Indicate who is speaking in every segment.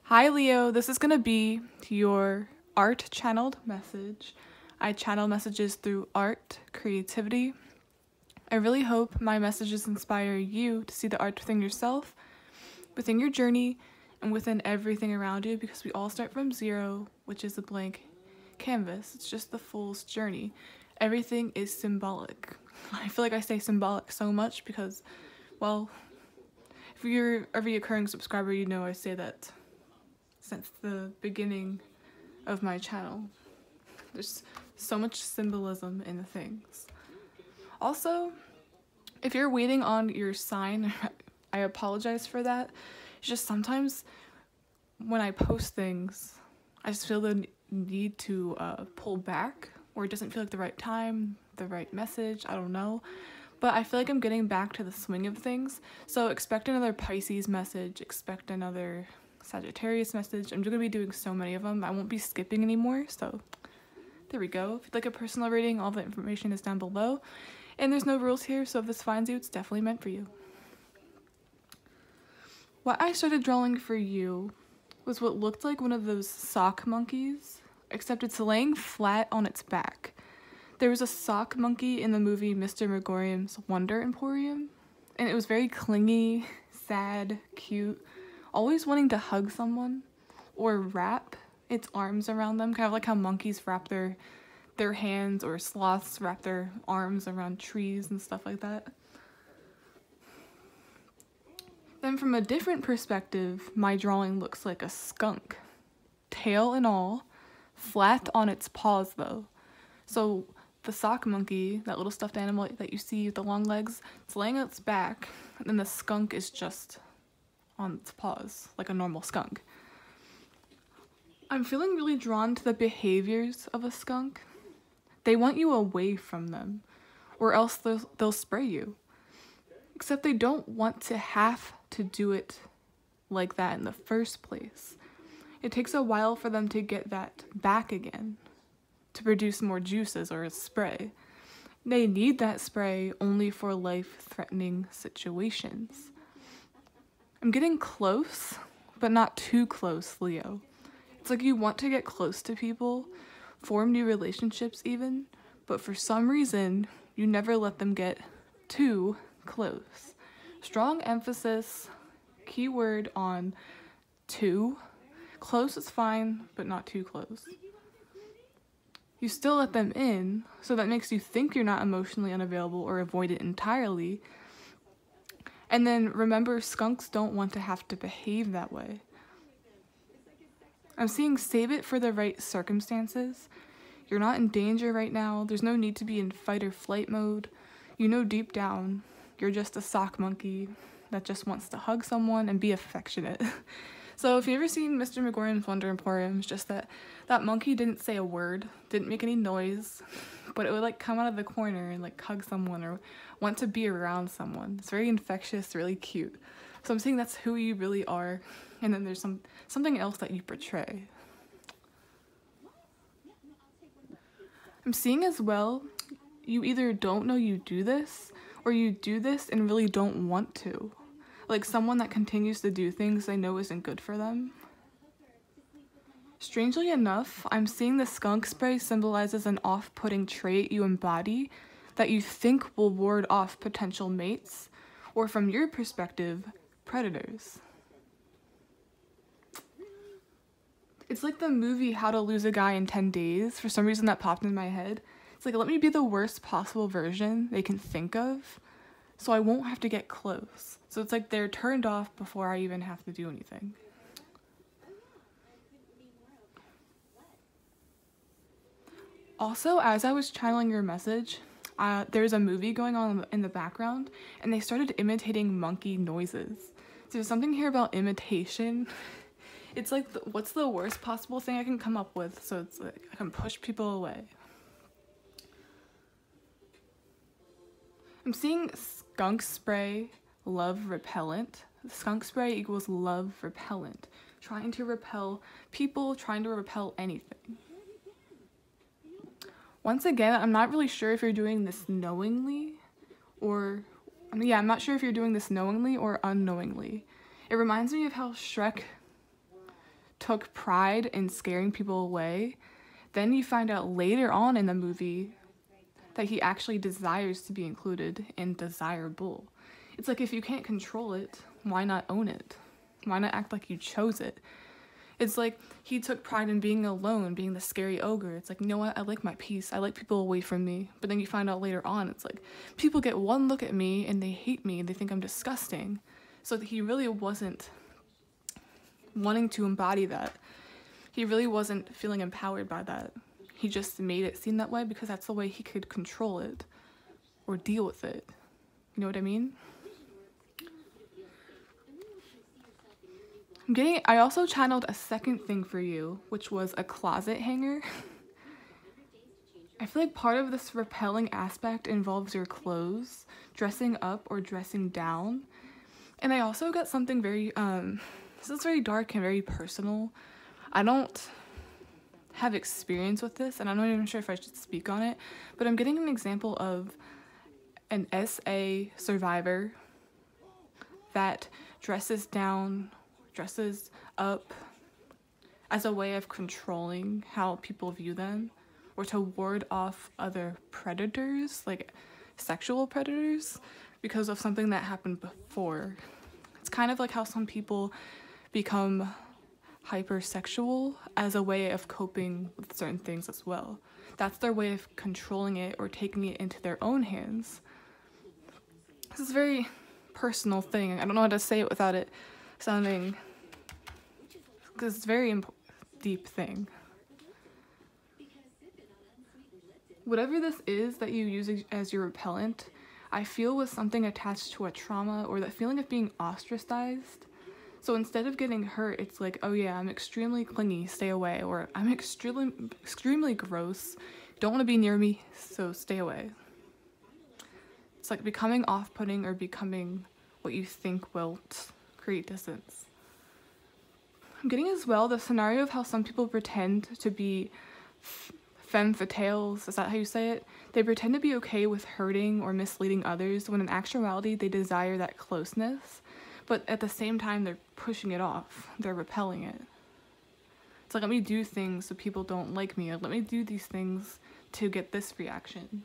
Speaker 1: Hi Leo, this is going to be your art channeled message. I channel messages through art, creativity. I really hope my messages inspire you to see the art within yourself, within your journey, and within everything around you, because we all start from zero, which is a blank canvas. It's just the fool's journey. Everything is symbolic. I feel like I say symbolic so much because, well, if you're a reoccurring subscriber, you know I say that since the beginning of my channel. There's so much symbolism in the things. Also, if you're waiting on your sign, I apologize for that. It's just sometimes when I post things, I just feel the need to pull back, or it doesn't feel like the right time, the right message, I don't know. But I feel like I'm getting back to the swing of things. So expect another Pisces message, expect another Sagittarius message. I'm just going to be doing so many of them. I won't be skipping anymore, so there we go. If you'd like a personal reading, all the information is down below. And there's no rules here, so if this finds you, it's definitely meant for you. What I started drawing for you was what looked like one of those sock monkeys, except it's laying flat on its back. There was a sock monkey in the movie Mr. Megorium's Wonder Emporium, and it was very clingy, sad, cute, always wanting to hug someone or wrap its arms around them, kind of like how monkeys wrap their hands, or sloths wrap their arms around trees and stuff like that. Then from a different perspective, my drawing looks like a skunk, tail and all, flat on its paws though. So the sock monkey, that little stuffed animal that you see with the long legs, it's laying on its back, and then the skunk is just on its paws, like a normal skunk. I'm feeling really drawn to the behaviors of a skunk. They want you away from them, or else they'll spray you. Except they don't want to have to do it like that in the first place. It takes a while for them to get that back again, to produce more juices or a spray. They need that spray only for life-threatening situations. I'm getting close, but not too close, Leo. It's like you want to get close to people, form new relationships even, but for some reason, you never let them get too close. Strong emphasis, keyword on too. Close is fine, but not too close. You still let them in, so that makes you think you're not emotionally unavailable or avoid it entirely. And then remember, skunks don't want to have to behave that way. I'm seeing save it for the right circumstances. You're not in danger right now. There's no need to be in fight or flight mode. You know deep down, you're just a sock monkey that just wants to hug someone and be affectionate. So if you've ever seen Mr. Megorium's Wonder Emporium, it's just that monkey didn't say a word, didn't make any noise, but it would like come out of the corner and like hug someone or want to be around someone. It's very infectious, really cute. So I'm saying that's who you really are, and then there's something else that you portray. I'm seeing as well, you either don't know you do this, or you do this and really don't want to. Like someone that continues to do things they know isn't good for them. Strangely enough, I'm seeing the skunk spray symbolizes an off-putting trait you embody that you think will ward off potential mates, or from your perspective, predators. It's like the movie How to Lose a Guy in 10 Days. For some reason that popped in my head. It's like, let me be the worst possible version they can think of, so I won't have to get close. So it's like they're turned off before I even have to do anything. Also, as I was channeling your message, there's a movie going on in the background, and they started imitating monkey noises. So there's something here about imitation. It's like, what's the worst possible thing I can come up with, so it's like I can push people away. I'm seeing skunk spray, love repellent. Skunk spray equals love repellent. Trying to repel people, trying to repel anything. Once again, I'm not really sure if you're doing this knowingly or, I'm not sure if you're doing this knowingly or unknowingly. It reminds me of how Shrek took pride in scaring people away, then you find out later on in the movie that he actually desires to be included and desirable. It's like, if you can't control it, why not own it? Why not act like you chose it? It's like he took pride in being alone, being the scary ogre. It's like, you know what? I like my peace. I like people away from me. But then you find out later on, it's like, people get one look at me and they hate me and they think I'm disgusting. So he really wasn't wanting to embody that. He really wasn't feeling empowered by that. He just made it seem that way because that's the way he could control it or deal with it. You know what I mean? I also channeled a second thing for you, which was a closet hanger. I feel like part of this repelling aspect involves your clothes, dressing up or dressing down. And I also got something very, this is very dark and very personal. I don't have experience with this, and I'm not even sure if I should speak on it, but I'm getting an example of an SA survivor that dresses down, dresses up as a way of controlling how people view them, or to ward off other predators, like sexual predators, because of something that happened before. It's kind of like how some people become hypersexual as a way of coping with certain things as well. That's their way of controlling it or taking it into their own hands. This is a very personal thing. I don't know how to say it without it sounding, because it's a very deep thing. Whatever this is that you use as your repellent, I feel was something attached to a trauma or that feeling of being ostracized. So instead of getting hurt, it's like, oh yeah, I'm extremely clingy, stay away, or I'm extremely gross, don't want to be near me, so stay away. It's like becoming off-putting or becoming what you think will create distance. I'm getting as well the scenario of how some people pretend to be femme fatales, is that how you say it? They pretend to be okay with hurting or misleading others when in actuality they desire that closeness, but at the same time they're pushing it off, they're repelling it. It's like, let me do things so people don't like me, or let me do these things to get this reaction.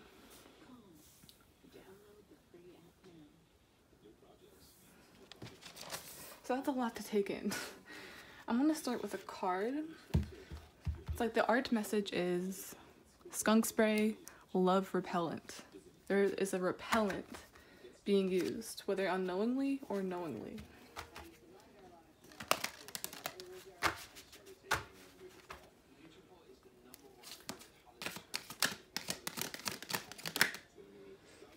Speaker 1: So that's a lot to take in. I'm gonna start with a card. It's like the art message is skunk spray, love repellent. There is a repellent being used, whether unknowingly or knowingly.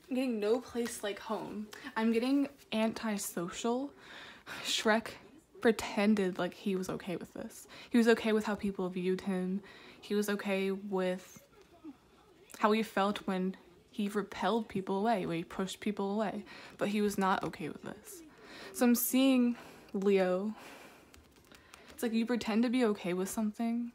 Speaker 1: I'm getting no place like home. I'm getting antisocial. Shrek pretended like he was okay with this. He was okay with how people viewed him. He was okay with how he felt when he repelled people away, when he pushed people away. But he was not okay with this. So I'm seeing Leo. It's like you pretend to be okay with something,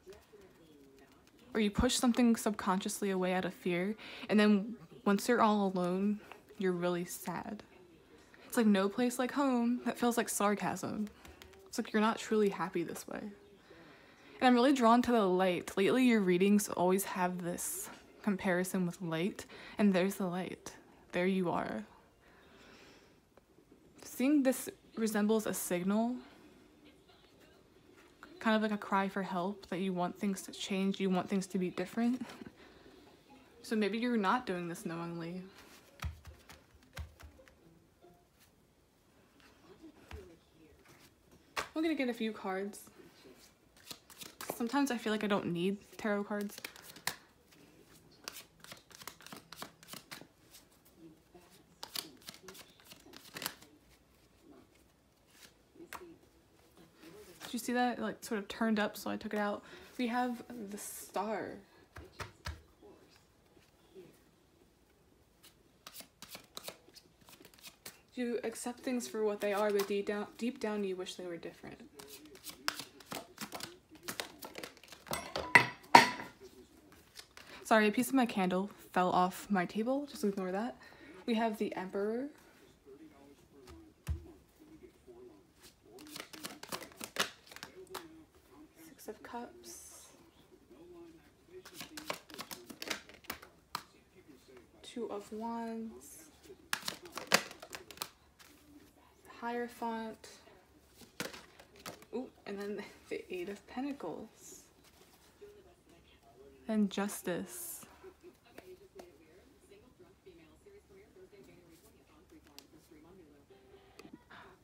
Speaker 1: or you push something subconsciously away out of fear, and then once you're all alone, you're really sad. It's like no place like home. That feels like sarcasm. It's like you're not truly happy this way. And I'm really drawn to the light. Lately, your readings always have this comparison with light, and there's the light. There you are. Seeing this resembles a signal, kind of like a cry for help, that you want things to change, you want things to be different. So maybe you're not doing this knowingly. I'm gonna get a few cards. Sometimes I feel like I don't need tarot cards. Did you see that? It like sort of turned up, so I took it out. We have the Star. You accept things for what they are, but deep down you wish they were different. Sorry, a piece of my candle fell off my table. Just ignore that. We have the Emperor. of Cups, 2 of Wands, Hierophant, ooh, and then the 8 of Pentacles, and Justice.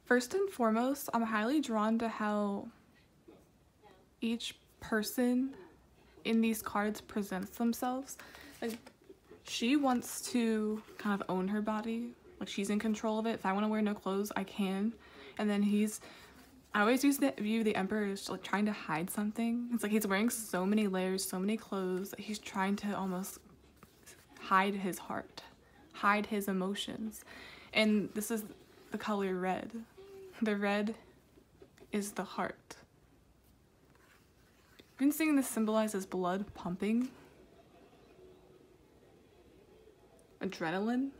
Speaker 1: First and foremost, I'm highly drawn to how each person in these cards presents themselves. Like, she wants to kind of own her body. Like, she's in control of it. If I want to wear no clothes, I can. And then I always view the Emperor as like trying to hide something. It's like he's wearing so many layers, so many clothes, that he's trying to almost hide his heart, hide his emotions. And this is the color red. The red is the heart. I've been seeing this symbolized as blood pumping, adrenaline.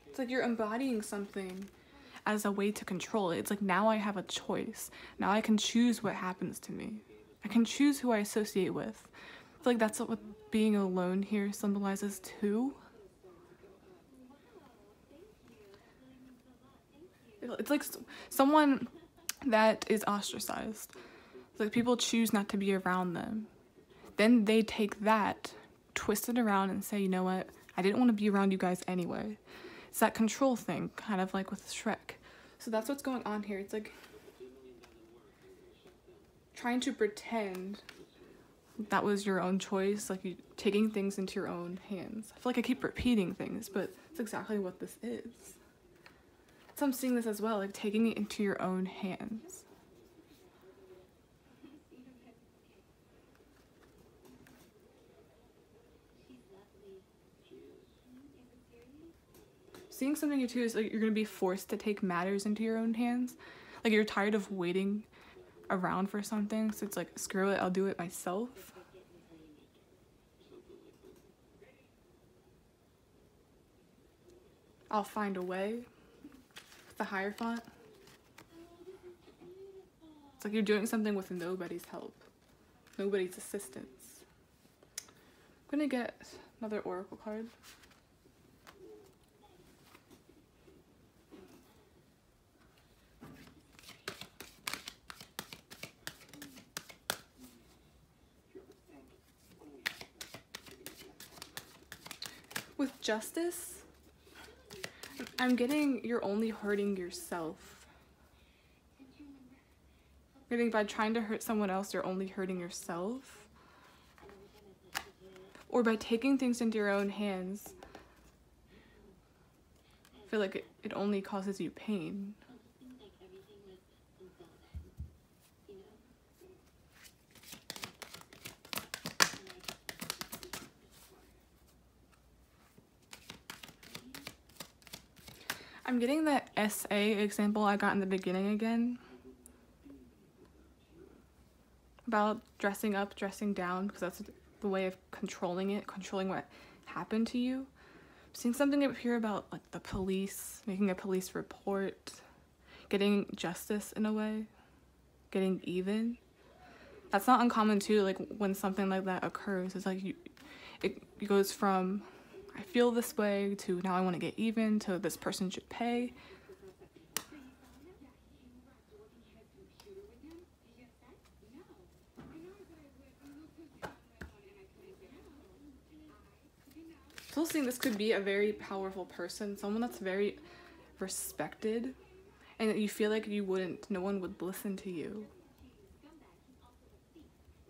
Speaker 1: It's like you're embodying something as a way to control it. It's like, now I have a choice. Now I can choose what happens to me. I can choose who I associate with. I feel like that's what being alone here symbolizes too. It's like someone that is ostracized. It's like people choose not to be around them. Then they take that, twist it around and say, you know what? I didn't want to be around you guys anyway. It's that control thing, kind of like with Shrek. So that's what's going on here. It's like trying to pretend that was your own choice, like you taking things into your own hands. I feel like I keep repeating things, but it's exactly what this is. So I'm seeing this as well, like taking it into your own hands. Seeing something too is like you're gonna be forced to take matters into your own hands. Like you're tired of waiting around for something, so it's like, screw it, I'll do it myself. I'll find a way. The Hierophant. It's like you're doing something with nobody's help, nobody's assistance. I'm gonna get another oracle card. With Justice, I'm getting you're only hurting yourself. Getting by trying to hurt someone else, you're only hurting yourself. Or by taking things into your own hands, I feel like it only causes you pain. I'm getting that SA example I got in the beginning again. About dressing up, dressing down, because that's the way of controlling it, controlling what happened to you. I'm seeing something up here about like the police, making a police report, getting justice in a way, getting even. That's not uncommon too, like when something like that occurs. It's like it goes from I feel this way to now I want to get even to this person should pay. Still seeing this could be a very powerful person, someone that's very respected, and that you feel like no one would listen to you.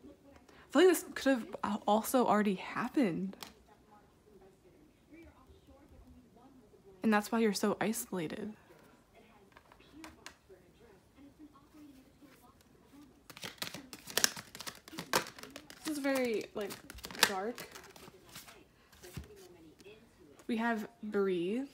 Speaker 1: I feel like this could have also already happened. And that's why you're so isolated. This is very, like, dark. We have breathe.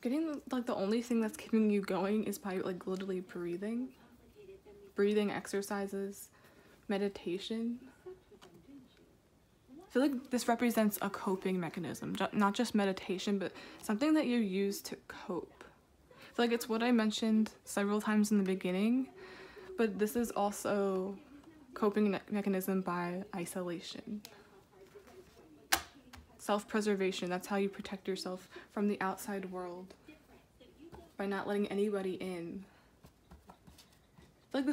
Speaker 1: Getting, like, the only thing that's keeping you going is by, like, literally breathing. Breathing exercises, meditation. I feel like this represents a coping mechanism, not just meditation, but something that you use to cope. I feel like it's what I mentioned several times in the beginning, but this is also coping mechanism by isolation. Self-preservation, that's how you protect yourself from the outside world, by not letting anybody in. I feel like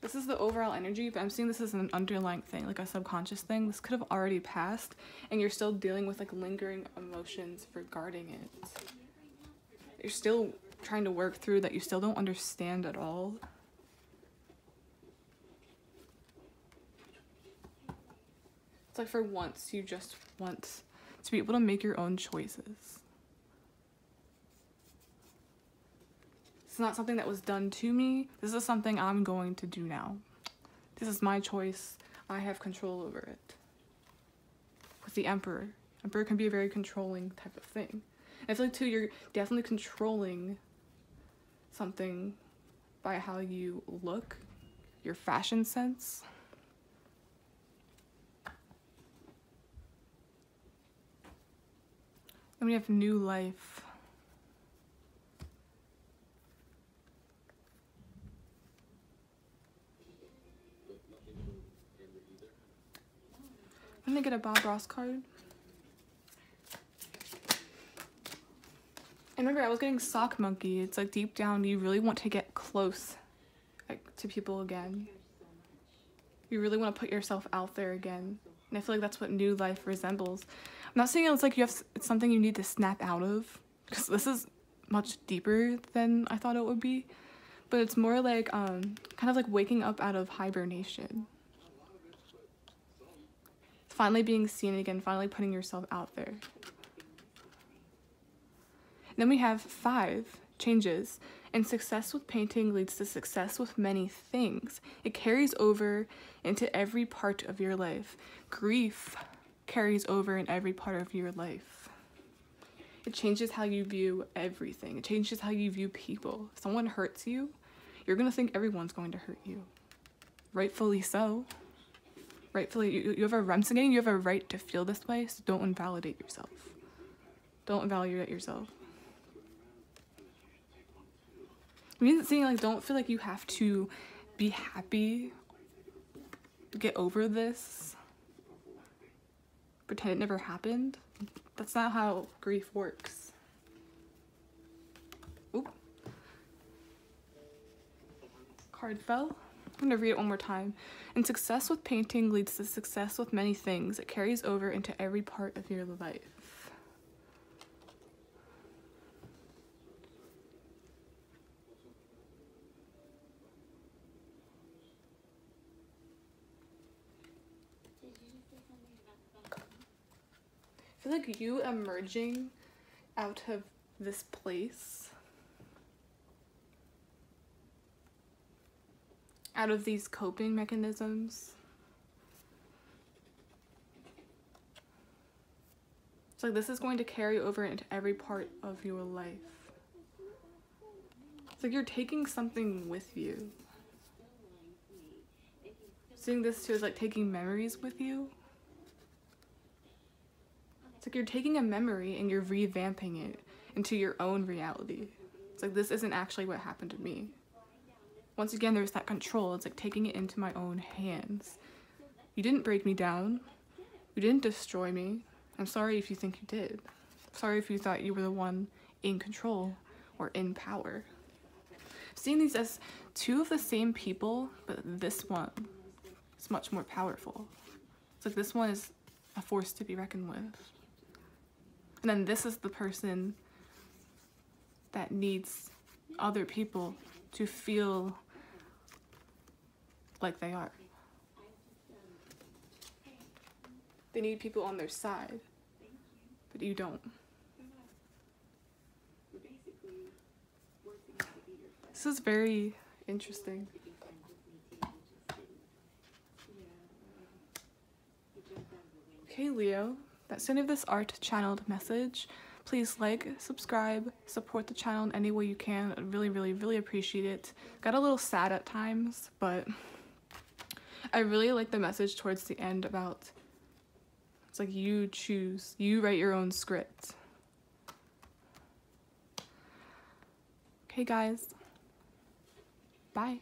Speaker 1: this is the overall energy, but I'm seeing this as an underlying thing, like a subconscious thing. This could have already passed, and you're still dealing with like lingering emotions regarding it. You're still trying to work through that you still don't understand at all. It's like for once, you just want to be able to make your own choices. It's not something that was done to me. This is something I'm going to do now. This is my choice. I have control over it. With the Emperor. Emperor can be a very controlling type of thing. And I feel like too, you're definitely controlling something by how you look, your fashion sense. Then we have new life. I'm gonna get a Bob Ross card. And remember, I was getting sock monkey. It's like deep down, you really want to get close, like, to people again. You really want to put yourself out there again. And I feel like that's what new life resembles. I'm not saying it's like it's something you need to snap out of, because this is much deeper than I thought it would be. But it's more like kind of like waking up out of hibernation. Finally being seen again, finally putting yourself out there. Then we have 5 changes. And success with painting leads to success with many things. It carries over into every part of your life. Grief carries over in every part of your life. It changes how you view everything. It changes how you view people. If someone hurts you, you're gonna think everyone's going to hurt you. Rightfully so. Rightfully, you have I'm saying you have a right to feel this way, so don't invalidate yourself. Don't invalidate yourself. I mean, saying like don't feel like you have to be happy, get over this, pretend it never happened. That's not how grief works. Oop. Card fell. I'm gonna read it one more time. And success with painting leads to success with many things. It carries over into every part of your life. I feel like you emerging out of this place, out of these coping mechanisms. It's like this is going to carry over into every part of your life. It's like you're taking something with you. Seeing this too is like taking memories with you. It's like you're taking a memory and you're revamping it into your own reality. It's like this isn't actually what happened to me. Once again, there's that control. It's like taking it into my own hands. You didn't break me down. You didn't destroy me. I'm sorry if you think you did. I'm sorry if you thought you were the one in control or in power. Seeing these as 2 of the same people, but this one is much more powerful. It's like this one is a force to be reckoned with. And then this is the person that needs other people to feel like they are. They need people on their side, but you don't. This is very interesting. Okay, Leo, that's the end of this art channeled message. Please like, subscribe, support the channel in any way you can. I really, really, really appreciate it. Got a little sad at times, but I really like the message towards the end about It's like you choose, you write your own script. Okay, guys. Bye.